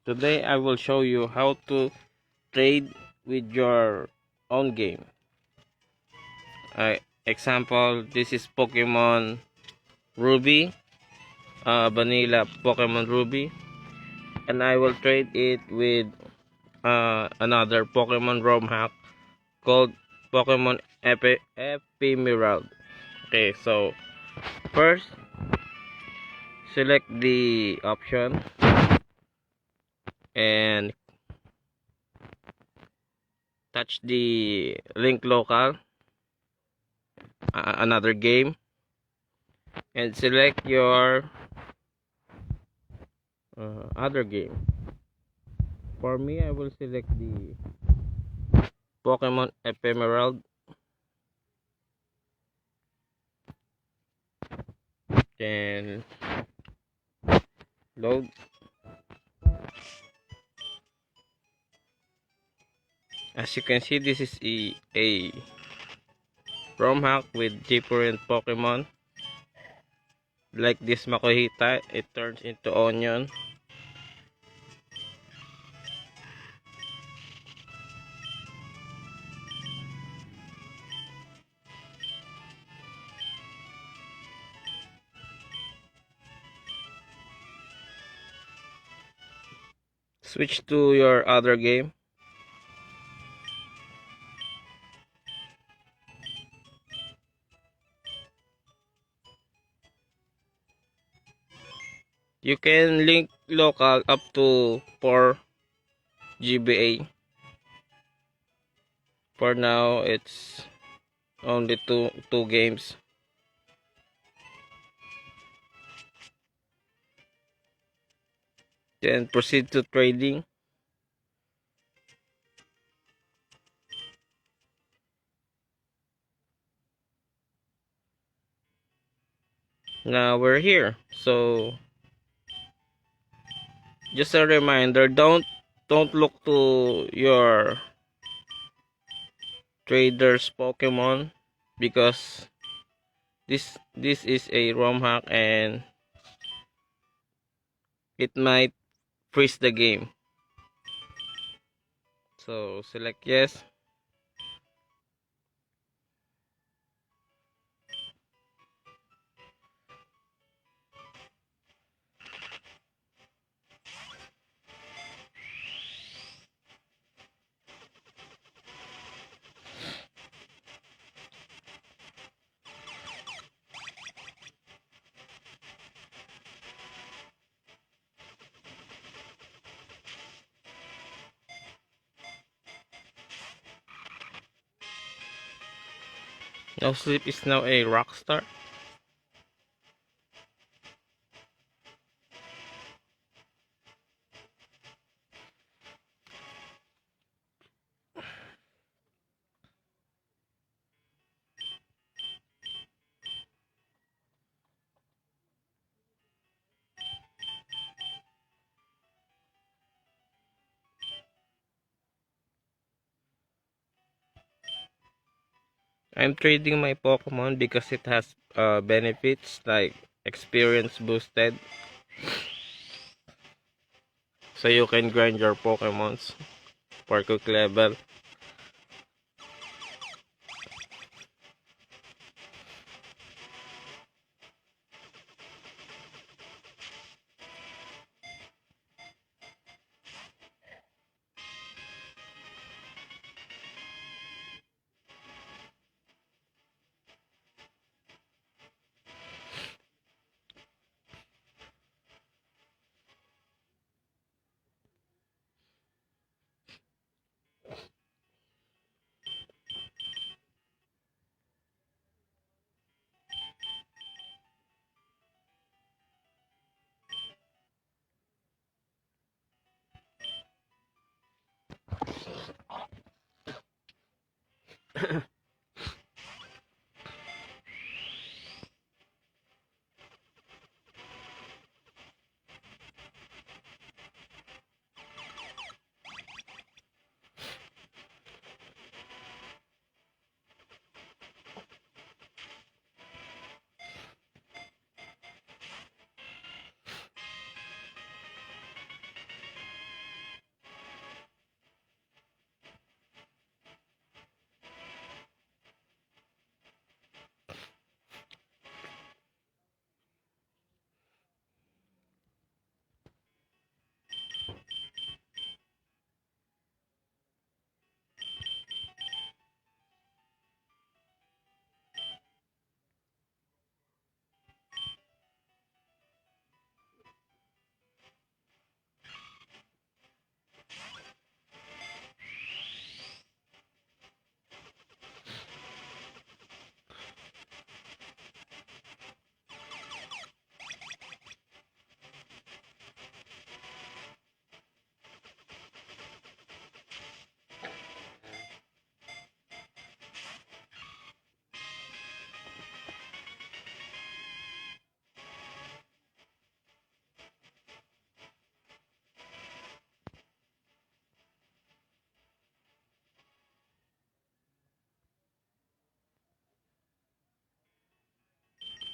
Today I will show you how to trade with your own game. Example, this is Pokemon Ruby, vanilla Pokemon Ruby, and I will trade it with another Pokemon ROM hack called Pokemon Ephemeral. Okay, so first select the option and touch the link local, another game, and select your other game. For me, I will select the Pokemon Ephemeral. Then load. As you can see, this is a ROM hack with different Pokemon. Like this Makuhita, it turns into onion. Switch to your other game. You can link local up to 4 GBA. For now, it's only two games. Then proceed to trading. Now we're here. So just a reminder, don't look to your traders Pokemon, because this is a ROM hack and it might freeze the game. So select yes. No Sleep is now a rock star. I'm trading my Pokemon because it has benefits like experience boosted, so you can grind your Pokemons for quick level.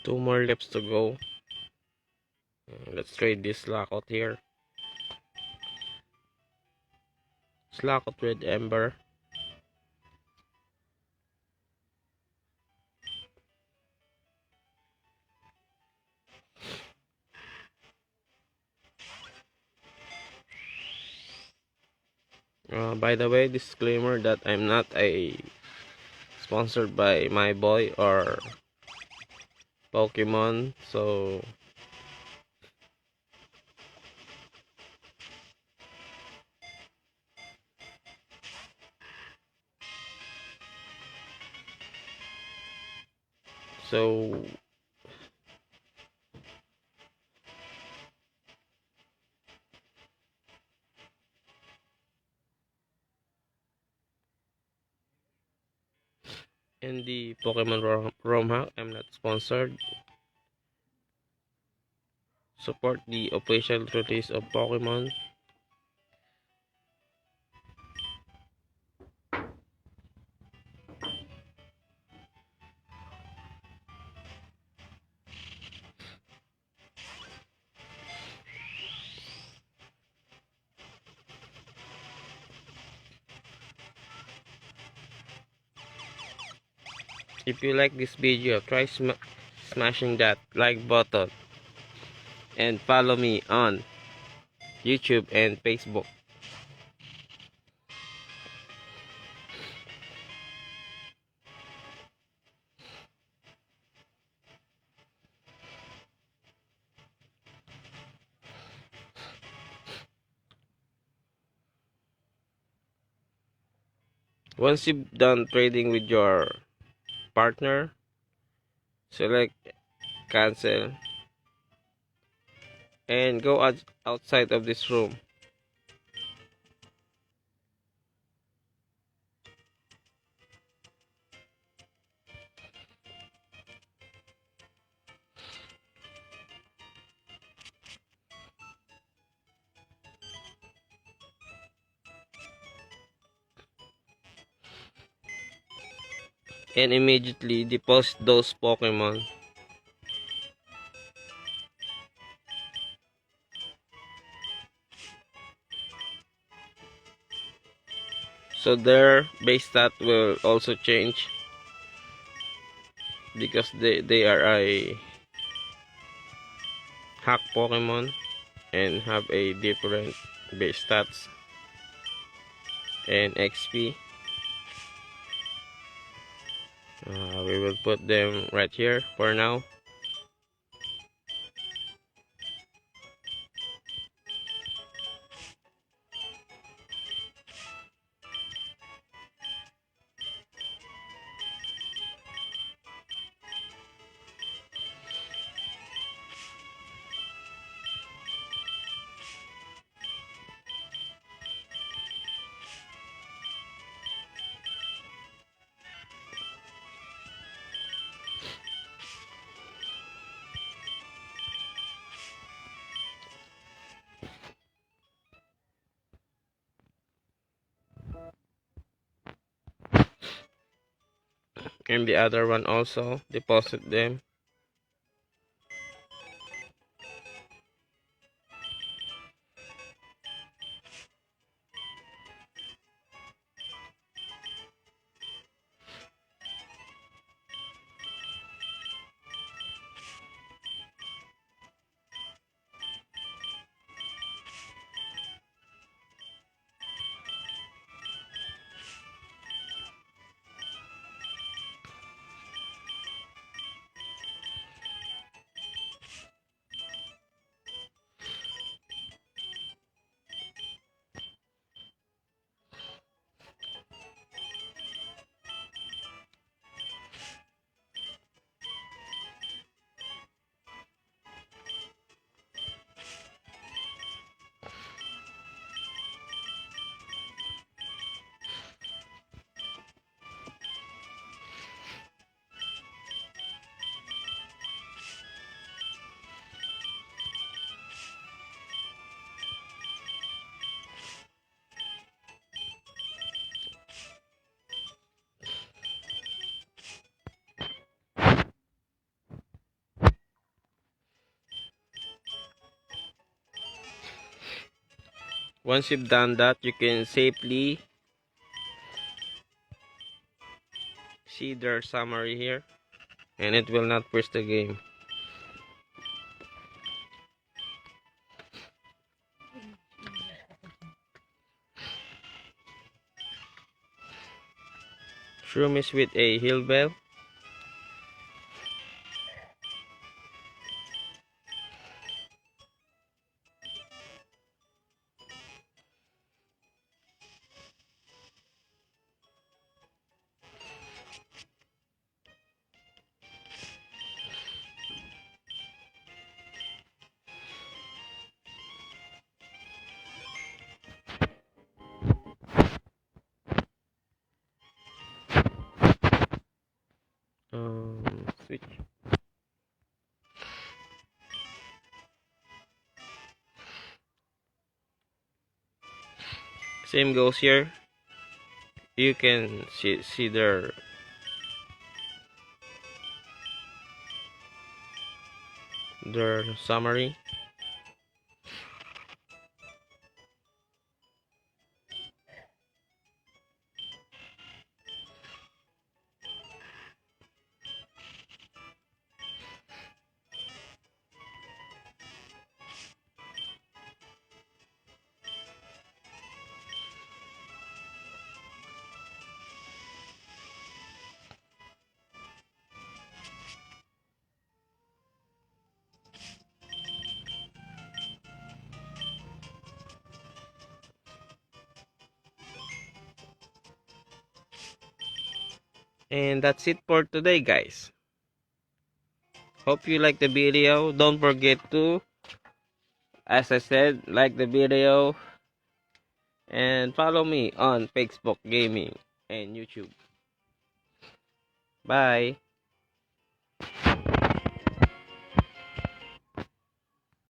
Two more laps to go. Let's trade this Slackout here. Slackout with Ember. By the way, disclaimer that I'm not a sponsored by my boy or Pokemon, so in the Pokemon ROM hack, I'm not sponsored. Support the official release of Pokemon. If you like this video, try smashing that like button and follow me on YouTube and Facebook. Once you've done trading with your partner, select cancel and go outside of this room. And immediately deposit those Pokemon. So their base stat will also change because they are a hack Pokemon and have a different base stats and XP. We will put them right here for now. And the other one also deposit them. Once you've done that, you can safely see their summary here, and it will not freeze the game. Shroomies with a hill bell. Switch. Same goes here. You can see their summary. And that's it for today, guys. Hope you like the video. Don't forget to, as I said, like the video and follow me on Facebook Gaming and YouTube. Bye.